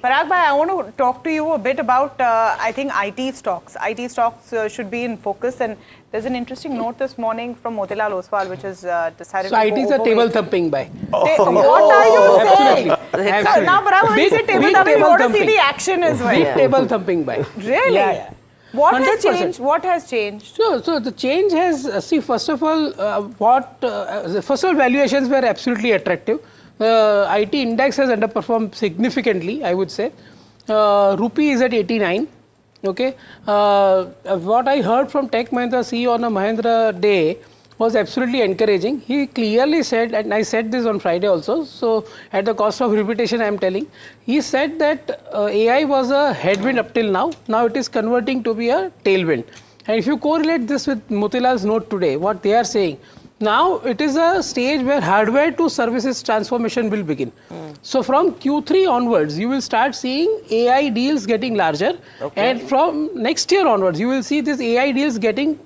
Parag bhai, I want to talk to you a bit about, I think, IT stocks. IT stocks should be in focus, and there's an interesting note this morning from Motilal Oswal, which is decided so to IT is a table thumping buy. What are you saying? Absolutely. So now, Parag, when you say table thumping, you want to see the action as well. Big table thumping buy. Really? Yeah. What 100%. has changed? What has changed? So the change has, see, first of all, valuations were absolutely attractive. IT index has underperformed significantly, I would say. Rupee is at 89. Okay. What I heard from Tech Mahindra CEO on a Mahindra day was absolutely encouraging. He clearly said, and I said this on Friday also, so at the cost of repetition I am telling, he said that AI was a headwind up till now. Now it is converting to be a tailwind. And if you correlate this with Motilal's note today, what they are saying, now it is a stage where hardware to services transformation will begin. So from Q3 onwards, you will start seeing AI deals getting larger. Okay. And from next year onwards, you will see these AI deals getting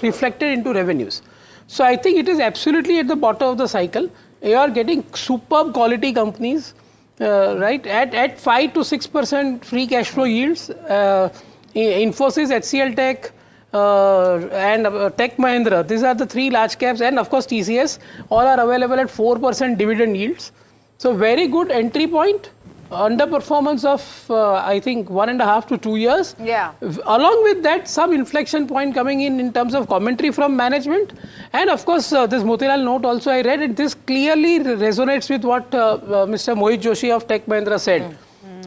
reflected into revenues. So I think it is absolutely at the bottom of the cycle. You are getting superb quality companies, right, at 5 to 6% free cash flow yields. Infosys, HCL Tech, and Tech Mahindra, these are the three large caps, and of course TCS, all are available at 4% dividend yields. So very good entry point. Underperformance of I think 1.5 to 2 years. Yeah. Along with that, some inflection point coming in terms of commentary from management, and of course this Motilal note also I read, and this clearly resonates with what Mr. Mohit Joshi of Tech Mahindra said,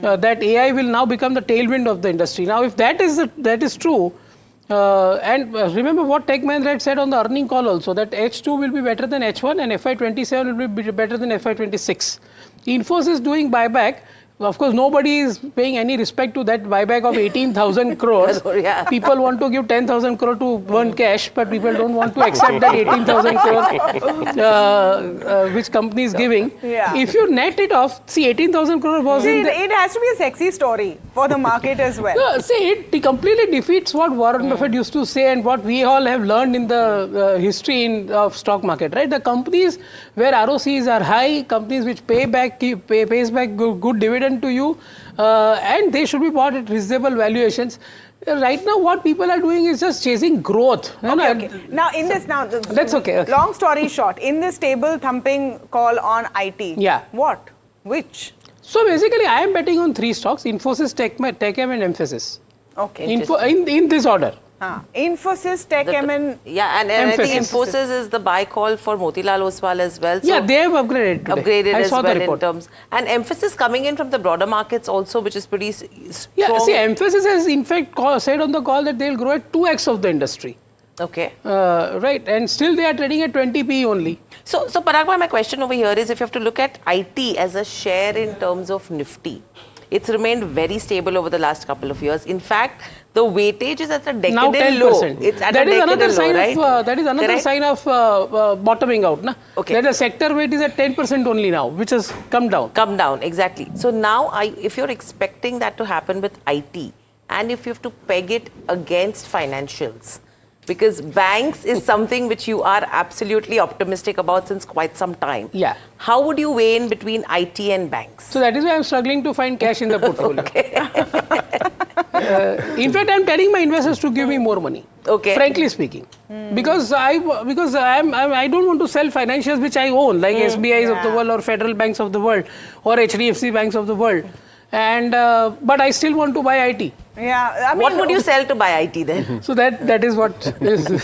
that AI will now become the tailwind of the industry. Now, if that is true, and remember what Tech Mahindra had said on the earning call also, that H2 will be better than H1 and FY27 will be better than FY26. Infosys is doing buyback. Of course, nobody is paying any respect to that buyback of 18,000 crores. Yeah. People want to give 10,000 crore to burn cash, but people don't want to accept that 18,000 crore which company is giving. Yeah. If you net it off, see, 18,000 crore was in the... It has to be a sexy story for the market as well. See, it completely defeats what Warren Buffett used to say and what we all have learned in the history of stock market, right? The companies where ROCs are high, companies which pays back good dividend to you, and they should be bought at reasonable valuations. Right now, what people are doing is just chasing growth. Okay. Now, that's okay. Long story short, in this table thumping call on IT, yeah. What? Which? So basically, I am betting on 3 stocks: Infosys, Tech-M, and Mphasis. Okay. In this order. Infosys, Tech-M, and and I think Infosys is the buy call for Motilal Oswal as well. So yeah, they have upgraded today. Upgraded as well in terms. And Mphasis coming in from the broader markets also, which is pretty strong. Yeah, see, Mphasis has in fact said on the call that they will grow at 2x of the industry. Okay. Right, and still they are trading at 20 PE only. So Parag, my question over here is, if you have to look at IT as a share in terms of Nifty, it's remained very stable over the last couple of years. In fact, the weightage is at a decadal now 10%. low. It's at a decadal low, right? That is another sign of bottoming out. Na? Okay. That the sector weight is at 10% only now, which has come down. Come down, exactly. So now, if you're expecting that to happen with IT, and if you have to peg it against financials, because banks is something which you are absolutely optimistic about since quite some time. Yeah. How would you weigh in between IT and banks? So that is why I'm struggling to find cash in the portfolio. In fact, I'm telling my investors to give me more money. Okay. Frankly speaking, because I don't want to sell financials which I own, like SBIs of the world or Federal Banks of the world or HDFC Banks of the world, and but I still want to buy IT. Yeah, I mean, what would you sell to buy IT then? So that is what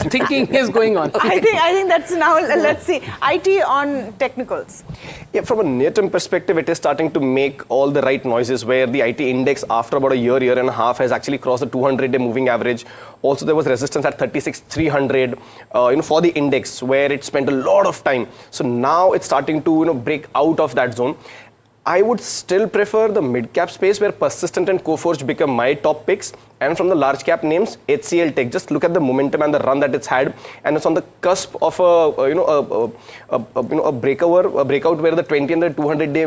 thinking is going on. I think that's now. Let's see, IT on technicals. Yeah, from a near-term perspective, it is starting to make all the right noises. Where the IT index, after about a year and a half, has actually crossed the 200-day moving average. Also, there was resistance at 36,300. For the index, where it spent a lot of time. So now it's starting to break out of that zone. I would still prefer the mid-cap space where Persistent and Coforge become my top picks. And from the large-cap names, HCL Tech. Just look at the momentum and the run that it's had, and it's on the cusp of a breakout where the 20 and the 200-day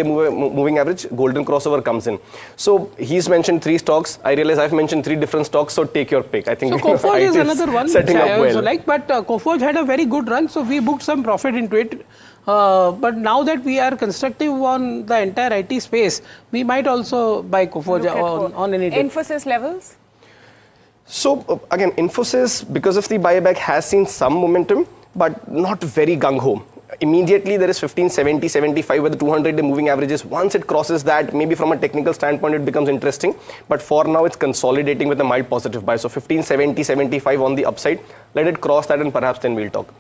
moving average golden crossover comes in. So he's mentioned 3 stocks. I realize I've mentioned 3 different stocks. So take your pick. I think so Coforge is another one setting which up I also well. like, but Coforge had a very good run, so we booked some profit into it. But now that we are constructive on the entire IT space, we might also buy Coforge on any day. Emphasis levels? So again, Infosys, because of the buyback, has seen some momentum, but not very gung-ho. Immediately there is 1570, 75 where the 200-day moving average is. Once it crosses that, maybe from a technical standpoint it becomes interesting. But for now it's consolidating with a mild positive buy. So 1570, 75 on the upside. Let it cross that and perhaps then we'll talk.